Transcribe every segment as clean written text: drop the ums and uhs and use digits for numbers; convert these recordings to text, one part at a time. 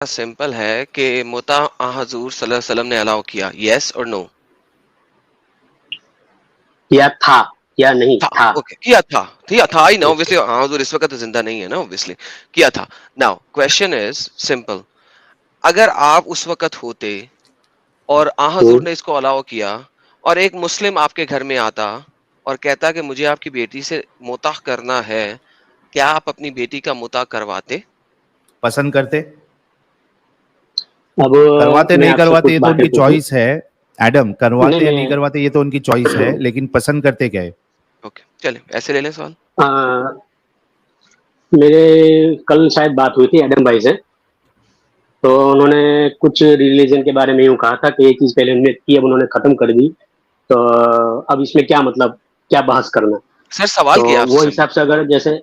Simple ہے کہ متع حضور صلی اللہ علیہ وسلم نے الاؤ کیا, یس اور نو؟ کیا تھا یا نہیں تھا؟ اوکے, کیا تھا ہی نا, obviously ہاں حضور اس وقت زندہ نہیں ہے نا, obviously کیا تھا. ناؤ کویسچن از سمپل, اگر آپ اس وقت ہوتے اور حضور نے اس کو الاؤ کیا اور ایک مسلم آپ کے گھر میں آتا اور کہتا کہ مجھے آپ کی بیٹی سے متع کرنا ہے, کیا آپ اپنی بیٹی کا متع کرواتے؟ پسند کرتے؟ اب کرواتے میں نہیں آپ سے کرواتے کچھ یہ تو ان باتیں کی پوچھوں. چوائس ہے ایڈم, کرواتے یا نہیں نہیں کرواتے یہ تو ان کی چوائس ہے, لیکن پسند کرتے کیا ہے؟ اوکے چلیں ایسے لے لیں سوال. میرے کل شاید بات ہوئی تھی ایڈم بھائی سے, تو انہوں نے کچھ ریلیجن کے بارے میں یوں کہا تھا کہ یہ چیز پہلے انہوں نے کی, اب انہوں نے ختم کر دی, تو اب اس میں کیا مطلب کیا بحث کرنا. سر سوال تو کیا آپ سے وہ سمپل, حساب سے اگر جیسے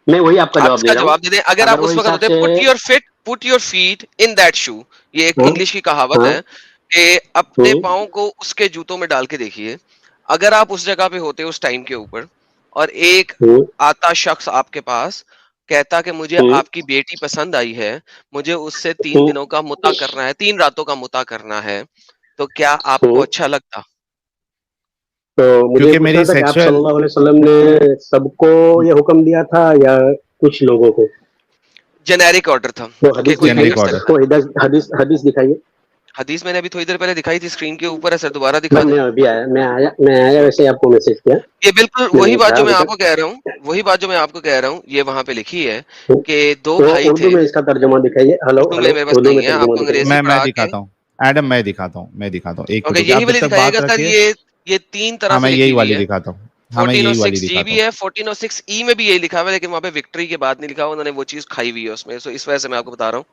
میں وہی آپ کا آپ جواب اس دے کا رہا ہوں, جواب دے دیں. اگر اگر آپ وہ اس وقت حساب ہوتے, سے put your feet in that shoe, یہ ایک ہاں انگلش کی کہاوت ہاں ہے کہ اپنے پاؤں کو اس کے جوتوں میں ڈال کے دیکھیے. اگر آپ اس جگہ پہ ہوتے اس ٹائم کے اوپر اور ایک آتا شخص آپ کے پاس کہتا کہ مجھے آپ کی بیٹی پسند آئی ہے, مجھے اس سے 3 دنوں کا متع کرنا ہے, 3 راتوں کا متع کرنا ہے, تو کیا آپ کو اچھا لگتا؟ تو مجھے یہ کیونکہ پوچھنا میری تھا کہ آپ صلی سیکشل اللہ علیہ وسلم نے سب کو یہ حکم دیا تھا یا کچھ لوگوں کو؟ جنیرک آرڈر تھا وہ کہ حدیث کوئی بھی دکھائیے, جنرک کر آرڈر. سکتا ہے. وہ حدیث دکھائیے. حدیث میں نے ابھی تھوڑی دیر پہلے دکھائی تھی اسکرین کے اوپر ہے سر, دوبارہ دکھا بس دیں. میں ابھی آیا, میں آیا ویسے آپ کو میسج کیا, یہ بالکل میں وہی نہیں بات تھا جو میں ابھی آپ تک. کو کہہ رہا ہوں, وہی بات جو میں آپ کو کہہ رہا ہوں, یہ وہاں پہ لکھی ہے کہ 2 وہ بھائی اردو تھے. میں اس کا ترجمہ دکھائیے. ہلو اردو ہلو, میں میرے پاس اردو میں نہیں ہے, آپ ترجمہ کو دکھائیے. انگریزی میں پڑھا کے. دکھاتا ہوں ایڈم, میں دکھاتا ہوں, ایک اوکے منٹ رکیے, یہی آپ جب والی تک دکھائیے بات گا سر, رکھیے. یہ 3 طرح ہاں سے میں لکھی یہی ہوئی والی ہے. دکھاتا ہوں, 1406 بھی ہے, 1406 میں بھی یہی لکھا ہوا ہے, لیکن وہاں پہ وکٹری کے بعد نہیں لکھا ہوا, انہوں نے وہ چیز کھائی ہوئی ہے اس میں, سو اس وجہ سے میں آپ کو بتا رہا ہوں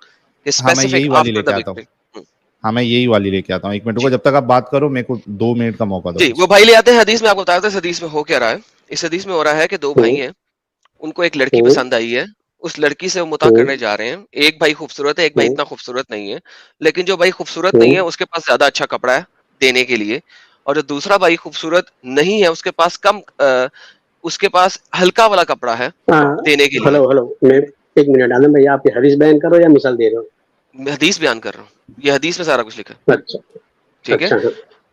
کہ ہاں میں اسپیسیفک یہی والی آفٹر لے کے دا آتا ہوں. وکٹری. ہاں میں یہی والی لے کے آتا ہوں, ایک منٹ جی کو, جب تک آپ بات کرو میرے کو 2 منٹ کا موقع دو جی, بس. وہ بھائی لے آتے ہیں حدیث میں, آپ کو بتا دیتے ہیں حدیث میں ہو کیا رہا ہے. اس حدیث میں ہو رہا ہے کہ 2 بھائی ہیں, ان کو ایک لڑکی پسند آئی ہے, اس لڑکی سے وہ متع کرنے جا رہے ہیں. ایک بھائی خوبصورت ہے, ایک بھائی اتنا خوبصورت نہیں ہے, لیکن جو بھائی خوبصورت نہیں ہے اس کے پاس زیادہ اچھا کپڑا ہے دینے کے لیے, اور جو دوسرا بھائی خوبصورت نہیں ہے اس کے پاس اس کے پاس ہلکا والا کپڑا ہے دینے کے لیے. ہلو میں ایک منٹ, عالم بھائی آپ یہ حدیث بیان کرو یا مثال دے رہے ہو؟ میں حدیث بیان کر رہا ہوں, یہ حدیث میں سارا کچھ لکھا ہے. اچھا ٹھیک ہے, اچھا.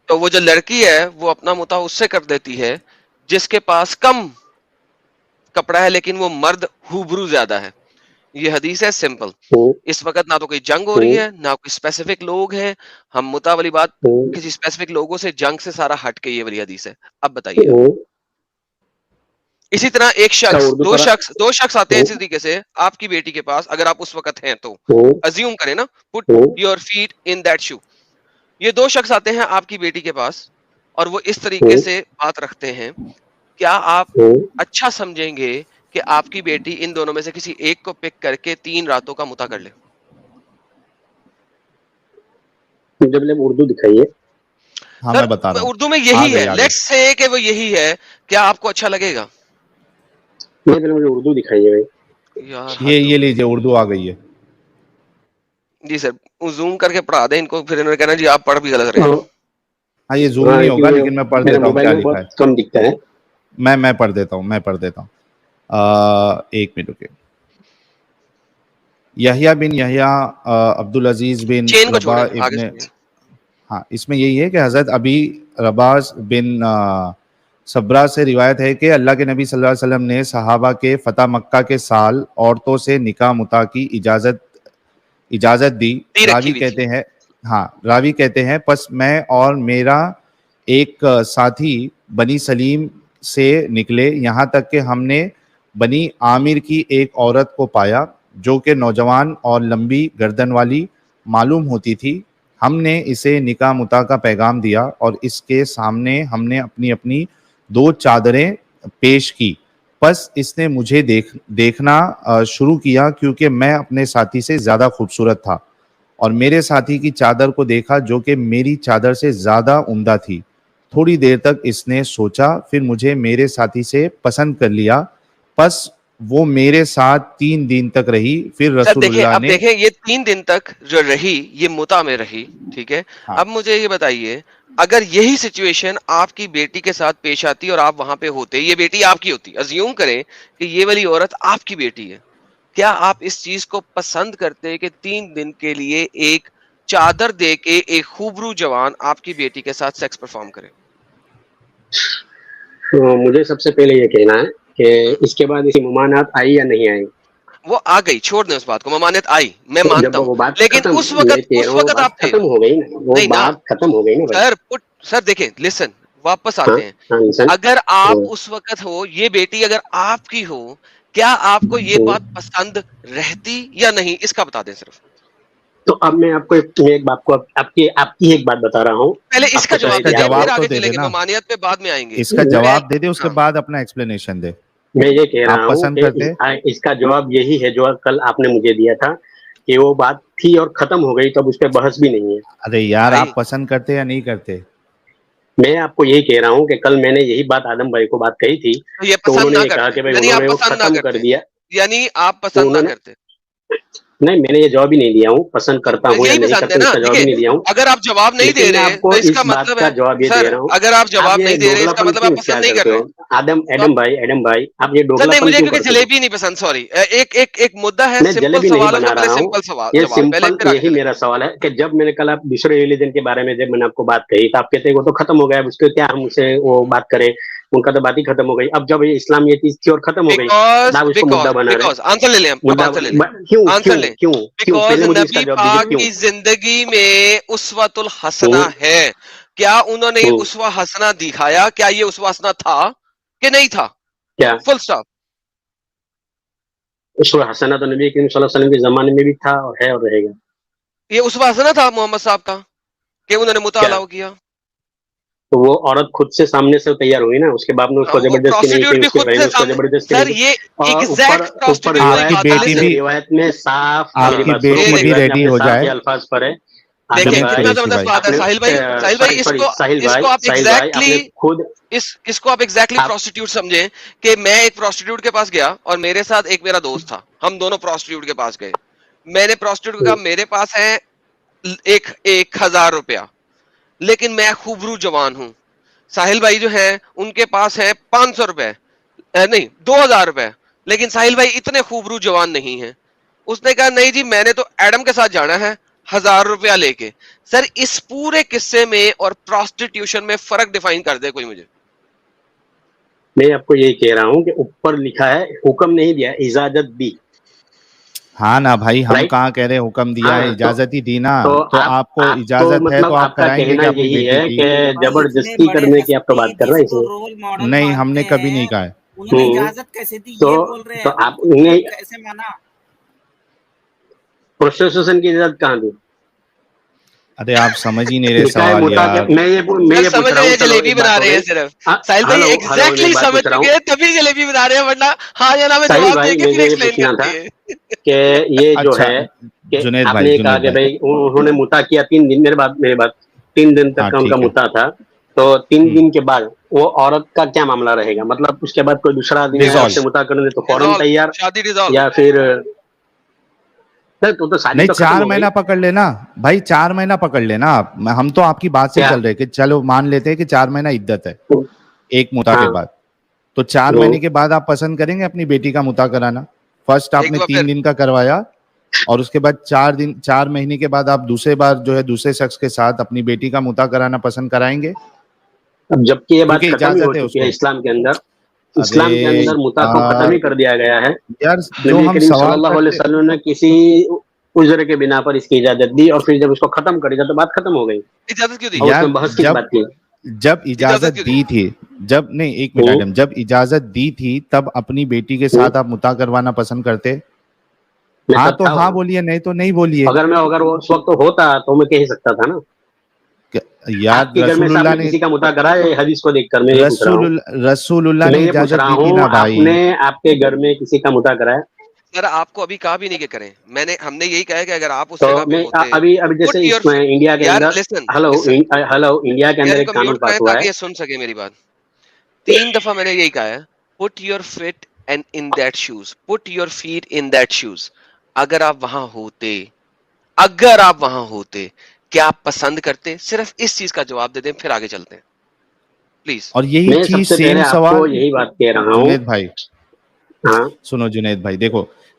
تو وہ جو لڑکی ہے وہ اپنا متع اس سے کر دیتی ہے جس کے پاس کم کپڑا ہے لیکن وہ مرد ہوبرو زیادہ ہے. یہ حدیث ہے سمپل. اس وقت نہ تو کوئی جنگ ہو رہی ہے, نہ کوئی اسپیسیفک لوگ ہیں, ہم متع والی بات کسی اسپیسیفک لوگوں سے, جنگ سے سارا ہٹ کے یہ والی حدیث ہے. اب بتائیے آپ. اسی طرح ایک شخص, اردو دو شخص آتے ہیں اسی طریقے سے آپ کی بیٹی کے پاس, اگر آپ اس وقت ہیں تو ازیوم کریں نا, put your feet in that shoe. یہ 2 شخص آتے ہیں آپ کی بیٹی کے پاس اور وہ اس طریقے سے بات رکھتے ہیں, کیا آپ اچھا سمجھیں گے کہ آپ کی بیٹی ان دونوں میں سے کسی ایک کو پک کر کے 3 راتوں کا متع کر لے؟ جب اردو دکھائیے. ہاں سر میں بتا رہا ہوں, اردو میں آ یہی گئی ہے, آ گئی. لیٹس سے کہ وہ یہی ہے, کیا آپ کو اچھا لگے گا؟ نہیں پہلے مجھے اردو دکھائیے بھائی. یار حد ہو یہ گئی. لیجیے اردو آ گئی ہے. جی سر, زوم کر کے پڑھا دیں ان کو, پھر انہوں نے کہنا جی آپ پڑھ بھی غلط رہے ہیں. ہاں یہ زوم ہاں نہیں ہوگا, کیونکہ لیکن میں پڑھ میرے دیتا ہوں موبائل کیا میں لکھا ہے. بہت کم دکھتا ہے. میں پڑھ دیتا ہوں. ایک منٹ رکے. یحییٰ بن یحییٰ عبدالعزیز بن چین کو رباح چھوڑیں, آگے ابن, چلیے. ہاں اس میں یہی ہے کہ حضرت ابی رباح بن صبرہ سے روایت ہے کہ اللہ کے نبی صلی اللہ علیہ وسلم نے صحابہ کے فتح مکہ کے سال عورتوں سے نکاح متع کی اجازت دی. رکھی ہوئی تھی. راوی کہتے ہیں پس میں اور میرا ایک ساتھی بنی سلیم سے نکلے, یہاں تک کہ ہم نے بنی عامر کی ایک عورت کو پایا جو کہ نوجوان اور لمبی گردن والی معلوم ہوتی تھی. ہم نے اسے نکاح متع کا پیغام دیا اور اس کے سامنے ہم نے اپنی اپنی 2 چادریں پیش کی. پس اس نے مجھے دیکھنا شروع کیا کیونکہ میں اپنے ساتھی سے زیادہ خوبصورت تھا, اور میرے ساتھی کی چادر کو دیکھا جو کہ میری چادر سے زیادہ عمدہ تھی. تھوڑی دیر تک اس نے سوچا, پھر مجھے میرے ساتھی سے پسند کر لیا. پس وہ میرے ساتھ 3 دن تک رہی. پھر سر رسول دیکھیں, اللہ اب نے دیکھیں یہ 3 دن تک جو رہی یہ متع میں رہی, ٹھیک ہے. ہاں اب مجھے یہ بتائیے, اگر یہی سچویشن آپ کی بیٹی کے ساتھ پیش آتی اور آپ وہاں پہ ہوتے, یہ بیٹی آپ کی ہوتی, ازیوم کریں کہ یہ والی عورت آپ کی بیٹی ہے, کیا آپ اس چیز کو پسند کرتے کہ 3 دن کے لیے ایک چادر دے کے ایک خوبرو جوان آپ کی بیٹی کے ساتھ سیکس پرفارم کرے؟ مجھے سب سے پہلے یہ کہنا ہے کہ اس کے بعد اسی ممانعت آئی یا نہیں آئی؟ وہ آ گئی، چھوڑ دیں اس بات کو، ممانعت آئی، میں تو مانتا جب وہ ہوں، بات لیکن ختم، اس میں کہہ رہا ہوں وہ وقت بات آپ تھے ختم ہو گئی نا، وہ نہیں نا بات ختم ہو گئی نا بھائی. سر دیکھیں لسن، واپس ہاں آتے ہیں. ہاں انسان. اگر آپ اس وقت ہو، یہ بیٹی اگر آپ کی ہو، کیا آپ کو یہ بات پسند رہتی یا نہیں؟ اس کا بتا دیں صرف. تو اب میں آپ کو ایک بات کو آپ کی ایک بات بتا رہا ہوں. پہلے اس کا جواب دے دیں، پھر تو آگے دے چلیں گے، دینا، ممانعت پہ بعد میں آئیں گے. اس کا جواب دے دے، اس کے بعد اپنا ایکسپلینیشن دے. میں یہ کہہ رہا آپ ہوں پسند کہ کرتے؟ اس کا جواب یہی ہے جو کل آپ نے مجھے دیا تھا کہ وہ بات تھی اور ختم ہو گئی، تو اب اس پہ بحث بھی نہیں ہے. ارے یار بھائی آپ پسند کرتے یا نہیں کرتے؟ میں آپ کو یہی کہہ رہا ہوں کہ کل میں نے یہی بات آدم بھائی کو بات کہی تھی، تو یہ تو انہوں پسند نے نہ یہ کہا کرتے، کہ بھائی یعنی انہوں آپ نے وہ پسند نہ ختم کر کرتے، دیا. یعنی آپ تو پسند نہ انہوں نے کرتے. نہیں، میں نے یہ جواب ہی نہیں دیا ہوں پسند کرتا ہوں یا یہی نہیں پسند ہے کرتا، اس نا. کا جواب ہی دیکھیے نہیں دیا ہوں. اگر آپ جواب نہیں دے لیکن میں رہے آپ کو تو اس کا اس بات مطلب کا ہے جواب یہ سر، دے رہا ہوں. اگر آپ آپ جواب یہ نہیں دے رہے اس کا دوگلاپن مطلب کیوں آپ اختیار پسند نہیں کر کرتے رہے. ہو؟ تو ایڈم بھائی آپ یہ سر نہیں، دوگلاپن مجھے کیوں کیونکہ کرتے ہو؟ جلیبی نہیں پسند، سوری. ایک مدعا ہے، میں سمپل جلیبی نہیں سوال ہے، اس کا بنا پہلے رہا ہوں. سمپل یہ جواب پہلے سمپل پھر آگے یہی چلیں گے. میرا سوال ہے کہ جب میں نے کل آپ دوسرے ریلیجن کے بارے میں جب میں نے آپ کو بات کہی تو آپ کہتے ہیں وہ تو ختم ہو گیا، اب اس کے کیا ہم اسے وہ بات کریں، ان کا تو بات ہی ختم ہو گئی. اب جب یہ اسلام یہ چیز تھی اور ختم ہو گئی تو آپ اس کو مدعا بنا رہے. بیکاز آنسر لے لیں، اب مدعا آنسر لے لیں، کیوں آنسر کیوں لیں. کیوں کیوں بیکاز پہلے مجھے اس کا نبی جواب دیجیے پاک کیوں. کی زندگی میں اسوۃ الحسنہ ہے. کیا انہوں نے اسوہ حسنہ دکھایا؟ کیا یہ اسوہ حسنہ تھا کہ نہیں تھا؟ کیا فل سٹاپ. اس وقت حسنہ تو نبی کریم صلی اللہ علیہ وسلم کے زمانے میں بھی تھا اور ہے اور رہے گا. یہ اسوہ حسنہ تھا محمد صاحب کا کہ انہوں نے کیا مطالعہ کیا؟ تو وہ عورت خود سے سامنے سے تیار ہوئی نا، اس کے بعد میں اس کو وہ زبردستی نہیں پروسٹیٹیوٹ کی، بھی اس کی خود بہن سے نے اس کو سامنے. زبردستی سر نہیں کی. یہ اور اوپر ایگزیکٹ پروسٹیٹیوٹ والی آپ کی بات ہے. بیٹی لسن، بھی روایت میں صاف، آپ میری کی بات سنو، بیٹی بھی روایت میں آپ ریڈی نے ہو صاف جائے. یہ الفاظ پڑھے. آدم دیکھیں جنید کتنا بھائی قریشی زبردست بھائی، بات ہے. اپنے ساحل بھائی سوری اس سوری کو ساحل بھائی آپ نے خود اس کو آپ ایگزیکٹلی آپ پروسٹیٹیوٹ سمجھیں کہ میں ایک پروسٹیٹیوٹ کے پاس گیا اور میرے ساتھ ایک میرا دوست تھا، ہم دونوں پروسٹیٹیوٹ کے پاس گئے. میں نے پروسٹیٹیوٹ کو کہا میرے پاس ہے 1,000 روپیہ لیکن میں خوبرو جوان ہوں. ساحل بھائی جو ہیں ان کے پاس ہے 500 روپے، نہیں 2,000 روپے، لیکن ساحل بھائی اتنے خوبرو جوان نہیں ہیں. اس نے کہا نہیں جی میں نے تو ایڈم کے ساتھ جانا ہے 1,000 روپیہ لے کے. سر اس پورے قصے میں اور پروسٹیٹیوشن میں فرق ڈیفائن کر دے کوئی مجھے. میں آپ کو یہی کہہ رہا ہوں کہ اوپر لکھا ہے حکم نہیں دیا، اجازت دی. ہاں نا بھائی، ہم رائٹ. کہاں کہہ رہے حکم دیا ہے، ہاں اجازت ہی دی نا. تو تو آپ کو تو اجازت ہے تو مطلب آپ آپ کا کرائیں گے کہنا کہ اپنی یہی بیٹی ہے کی؟ کہ زبردستی کرنے کی آپ تو بات کر رہے ہیں اس میں. رول ماڈل نہیں، ہم نے مانتے کبھی نہیں ہیں، کہا ہے. انہوں نے اجازت کیسے دی یہ بول رہے ہیں، تو آپ ان کو نے کیسے مانا؟ پروسٹیٹیوشن کی اجازت کہاں دی؟ ارے آپ سمجھ ہی نہیں رہے لکھا ہے سوال متا کے یار. میں یہ سر پوچھ سمجھ رہا رہے ہوں، ہیں چلو جلیبی ایک بنا بات ہو رہے ہیں گئی. صرف. ساحل بھائی ہلو میں ایگزیکٹلی ایک بات سمجھ پوچھ رہا ہوں. چکے ہیں تبھی جلیبی بنا رہے ہیں، ورنہ ہاں یا نا میں صحیح جواب دے بھائی کے پھر مجھے یہ ایکسپلین پوچھنا تھا کرتے ہیں. کہ یہ جو اچھا ہے کہ جنید آپ بھائی، نے کہا جنید کہ بھائی، بھائی انہوں نے متا کیا 3 دن، میرے بات 3 دن تک ہاں کا ان کا ٹھیک ہے. متا تھا. تو 3 دن کے بعد وہ عورت کا کیا معاملہ رہے گا؟ مطلب اس کے بعد کوئی دوسرا آدمی آیا اس ڈیزالو. سے متا کرنے تو فوراً ڈیزالو، تیار، شادی ڈیزالو. یا پھر تو شادی نہیں، تو ختم 4 ہو گئی. مہینہ پکڑ لینا بھائی، 4 مہینہ پکڑ لینا آپ. ہم تو آپ کی بات سے کیا؟ چل رہے کہ چلو مان لیتے ہیں کہ 4 مہینہ عدت ہے ایک متا کے ہاں. بعد. تو 4 مہینے کے بعد آپ پسند کریں گے اپنی بیٹی کا متا کرانا؟ فرسٹ آپ ایک نے دفعہ 3 دن کا کروایا اور اس کے بعد 4 مہینے کے بعد آپ دوسرے بار جو ہے دوسرے شخص کے ساتھ اپنی بیٹی کا متا کرانا پسند کرائیں گے؟ اب جبکہ یہ بات کیونکہ ختم ہی ہو اجازت ہے اس چکی ہے کو. اسلام کے اندر. ارے اسلام کے اندر متا کو ختم یار، ہی کر دیا گیا ہے. یار جو نبی ہم کریم صلی سوال اللہ علیہ کرتے، وسلم نے کسی عذر کے بنا پر اس کی اجازت دی، اور پھر جب اس کو ختم کر دیا تو بات ختم ہو گئی. اجازت کیوں دی؟ اور اس یار میں بحث کس بات کی؟ جب اجازت کیوں اجازت دی؟ دی تھی، جب نہیں ایک منٹ ایڈم، جب اجازت دی تھی تب اپنی بیٹی کے ساتھ آپ متا کروانا پسند کرتے؟ میں ہاں تب تو تھا ہاں وہاں. بولیے، نہیں تو نہیں بولیے. اگر وہ اس وقت ہوتا تو میں کہہ ہی سکتا تھا نا. یار آپ کے گھر میں رسول سے آپ اللہ نے نے کسی کا متا کرا ہے؟ حدیث کو دیکھ کر میں یہ پوچھ رہا ہوں. رسول اللہ میں نے یہ پوچھ اجازت رہا دی تھی ہوں نا آپ بھائی. نے آپ کے گھر میں کسی کا متا کرا ہے؟ سر آپ کو ابھی کہا بھی نہیں کہ کریں، ہم نے یہی کہا ہے کہ اگر آپ اس تو جگہ پہ میں ہوتے. ابھی جیسے پٹ اس یور، میں انڈیا کے یار اندر لسن ہلو لسن، انڈیا کے اندر میرے ایک کو قانون میوٹ پاس کریں ہوا تاکہ ہے. یہ سن سکے میری بات. 3 دفعہ میں نے یہی کہا ہے، put your feet and in that shoes, put your feet in that shoes. اگر آپ وہاں ہوتے کیا آپ پسند کرتے؟ صرف اس چیز کا جواب دے دیں پھر آگے چلتے ہیں پلیز. اور یہی میں سب چیز سے پہلے سیم آپ کو سوال یہی بات کہہ رہا ہوں. جنید بھائی، ہاں سنو جنید بھائی، دیکھو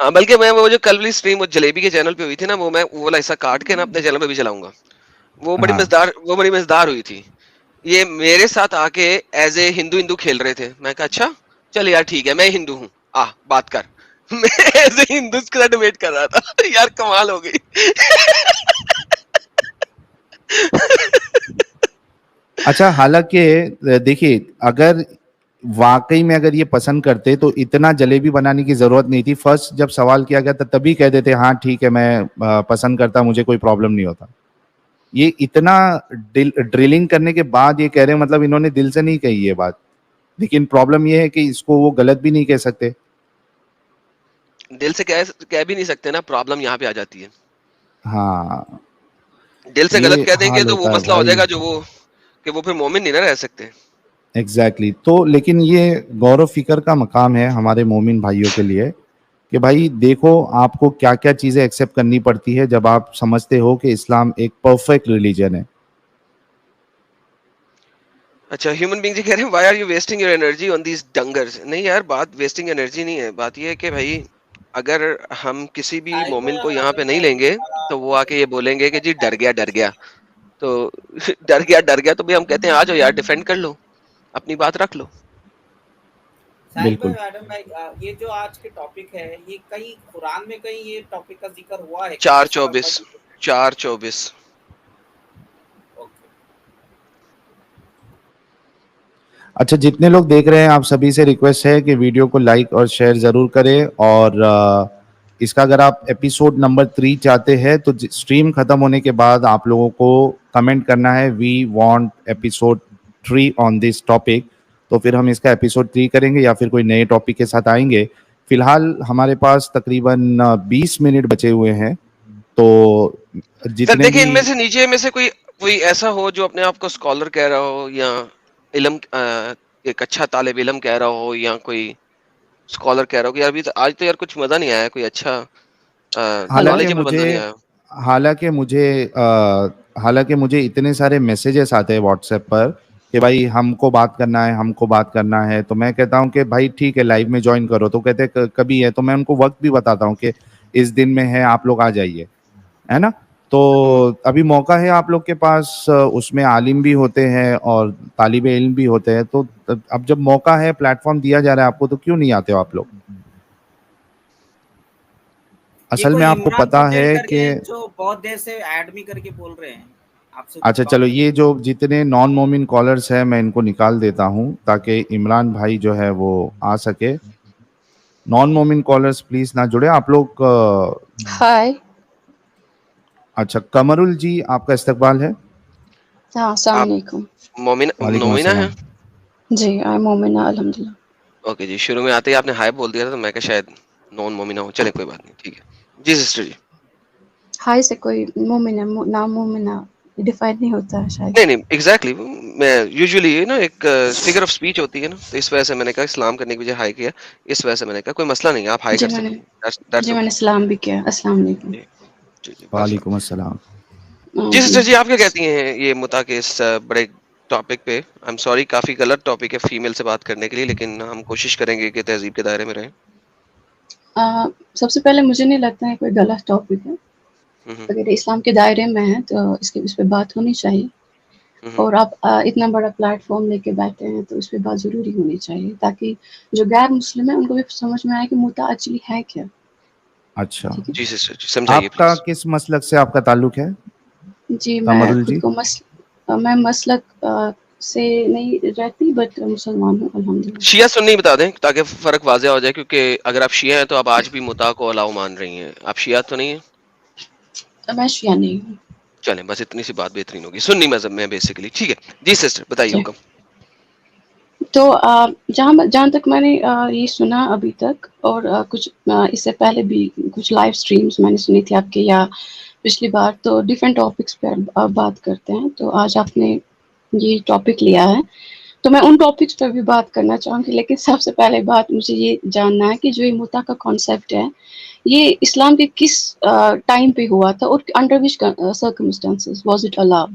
ہاں بلکہ میں وہ جو کل والی اسٹریم وہ جلیبی کے چینل پہ ہوئی تھی نا، وہ میں وہ والا حصہ کاٹ کے نا اپنے چینل پہ بھی چلاؤں گا. وہ بڑی مزدار ہوئی تھی. یہ میرے ساتھ آ کے ایز اے ہندو کھیل رہے تھے. میں کہا اچھا چل یار ٹھیک ہے، میں ہندو ہوں، بات کر. میں ایز اے ہندو کے ساتھ ڈیبیٹ کر رہا تھا. یار کمال ہو گئی. اچھا حالانکہ دیکھیے اگر واقعی میں اگر یہ پسند کرتے تو اتنا جلیبی بنانے کی ضرورت نہیں تھی. فرسٹ جب سوال کیا گیا تبھی کہہ دیتے ہاں ٹھیک ہے میں پسند کرتا، مجھے کوئی پرابلم نہیں ہوتا. یہ اتنا ڈرلنگ کرنے کے بعد یہ کہہ رہے ہیں، مطلب انہوں نے دل سے نہیں کہی یہ بات. لیکن پرابلم یہ ہے کہ اس کو وہ غلط بھی نہیں کہہ سکتے. دل سے کہہ بھی نہیں سکتے نا، پرابلم یہاں پہ آ جاتی ہے. ہاں دل سے غلط یہ کہہ دیں گے حال تو وہ ہوتا ہے مسئلہ ہو بھائی. جائے گا جو وہ کہ وہ پھر مومن نہیں نہ رہ سکتے. ایگزیکٹلی. تو لیکن یہ غور و فکر کا مقام ہے ہمارے مومن بھائیوں کے لیے کہ بھائی دیکھو آپ کو کیا کیا چیزیں ایکسیپٹ کرنی پڑتی ہے جب آپ سمجھتے ہو کہ اسلام ایک پرفیکٹ ریلیجن ہے. اچھا ہیومن بینگ جی کہہ رہے ہیں why are you wasting your energy on these ڈنگرز. نہیں یار بات ویسٹنگ انرجی نہیں ہے، بات یہ ہے کہ بھائی اگر ہم کسی بھی مومن کو یہاں پہ نہیں لیں گے تو وہ آ کے یہ بولیں گے کہ جی ڈر گیا. تو ڈر گیا تو بھی ہم کہتے ہیں آ جاؤ یار ڈیفینڈ کر لو، اپنی بات رکھ لو. ساحل بالکل. بھائی، میڈم بھائی، یہ جو آج کے ٹاپک ہے یہ کہیں قرآن میں کہیں یہ ٹاپک کا ذکر ہوا ہے کہ جیسے 4:24 4:24. اوکے. اچھا جتنے لوگ دیکھ رہے ہیں آپ سبھی سے ریکویسٹ ہے کہ ویڈیو کو لائک اور شیئر ضرور کریں. اور اس کا اگر آپ ایپیسوڈ نمبر 3 چاہتے ہیں تو اسٹریم ختم ہونے کے بعد آپ لوگوں کو کمنٹ کرنا ہے we want episode 3 on this topic. تو پھر ہم اس کا ایپیسوڈ 3 کریں گے یا پھر کوئی نئے ٹاپک کے ساتھ آئیں گے. فی الحال ہمارے پاس تقریباً 20 منٹ بچے ہوئے ہیں. تو سر جتنے دیکھیں بھی ان میں سے نیچے میں سے کوئی ایسا ہو جو اپنے آپ کو اسکالر کہہ رہا ہو یا علم ایک اچھا طالب علم کہہ رہا ہو یا کوئی اسکالر کہہ رہا ہو کہ یار آج تو یار کچھ مزہ نہیں آیا، کوئی اچھا نالجبل بندہ نہیں آیا. حالانکہ مجھے اتنے سارے میسیجز آتے ہیں واٹس ایپ پر کہ بھائی ہم کو بات کرنا ہے تو میں کہتا ہوں کہ بھائی ٹھیک ہے لائیو میں جوائن کرو. تو کہتے کبھی ہے، تو میں ان کو وقت بھی بتاتا ہوں کہ اس دن میں ہے آپ لوگ آ جائیے، ہے نا. تو ابھی موقع ہے آپ لوگ کے پاس، اس میں عالم بھی ہوتے ہیں اور طالب علم بھی ہوتے ہیں. تو اب جب موقع ہے، پلیٹ فارم دیا جا رہا ہے آپ کو، تو کیوں نہیں آتے ہو آپ لوگ؟ یہ اصل میں کوئی آپ کو عمران پتا پٹیل ہے کر کہ کے جو بہت دیر سے ایڈمی کر کے بول رہے ہیں آپ سے کچھ اچھا چلو بات یہ جو جتنے نان مومن کالرز ہیں میں ان کو نکال دیتا ہوں تاکہ عمران بھائی جو ہے وہ آ سکے. نان مومن کالرز پلیز نہ جڑے آپ لوگ. ہائے. اچھا قمرال جی آپ کا استقبال ہے. ہاں السلام آپ علیکم. وعلیکم مومنہ ہیں؟ السلام. جی آئی مومنہ الحمد للہ. اوکے جی، شروع میں آتے ہی آپ نے ہائے بول دیا تھا تو میں کہ شاید نان مومنہ ہو. چلے کوئی بات نہیں، ٹھیک ہے جی سسٹر جی. ہائے سے کوئی مومن ہے نام مومنہ ڈیفائن نہیں ہوتا ہے شاید. نہیں ایگزیکٹلی میں یوزلی نا ایک فگر آف اسپیچ ہوتی ہے نا، تو اس وجہ سے میں نے کہا اسلام کرنے کی وجہ ہائی کیا، اس وجہ سے میں نے کہا کوئی مسئلہ نہیں ہے آپ ہائی جی کر میں نے سکتی ہیں. جی میں نے سلام بھی کیا. السلام علیکم. جی بس وعلیکم السلام. جی سسٹر جی آپ کیا کہتی ہیں یہ متا کے اس بڑے ٹاپک پہ؟ آئی ایم سوری کافی غلط ٹاپک ہے فیمیل سے بات کرنے کے لیے، لیکن ہم کوشش کریں گے کہ تہذیب کے دائرے میں رہیں. سب سے پہلے مجھے نہیں لگتا ہے کوئی غلط ٹاپک ہے. اگر اسلام کے دائرے میں ہے تو اس پہ بات ہونی چاہیے. اور آپ اتنا بڑا پلیٹ فارم لے کے بیٹھے ہیں تو اس پہ بات ضروری ہونی چاہیے تاکہ جو غیر مسلم ہے ان کو بھی سمجھ میں آئے کہ متا ایکچولی ہے کیا. اچھا جی سسٹر جی سمجھائیے آپ کا پلیز. کس مسلک سے آپ کا تعلق ہے جی میں قمرال خود جی؟ کو میں مسلک سے نہیں رہتی بٹ مسلمان ہوں الحمد للہ. شیعہ سنی بتا دیں تاکہ فرق واضح ہو جائے، کیونکہ اگر آپ شیعہ ہیں تو آپ آج بھی متا کو الاؤ مان رہی ہیں. آپ شیعہ تو نہیں ہیں؟ میں شیعہ نہیں ہوں. چلیں بس اتنی سی بات بہترین ہوگی. سنی مذہب میں بیسیکلی. ٹھیک ہے جی سسٹر بتائیے جی حکم. تو جہاں تک میں نے یہ سنا ابھی تک اور کچھ اس سے پہلے بھی کچھ لائیو سٹریمز میں نے سنی تھی آپ کے یا پچھلی بار، تو ڈیفرنٹ ٹاپکس پہ بات کرتے ہیں. تو آج آپ نے یہ ٹاپک لیا ہے تو میں ان ٹاپکس پہ بھی بات کرنا چاہوں گی، لیکن سب سے پہلے بات مجھے یہ جاننا ہے کہ جو یہ متا کا کانسیپٹ ہے یہ اسلام کے کس ٹائم پہ ہوا تھا اور under which circumstances was it allowed.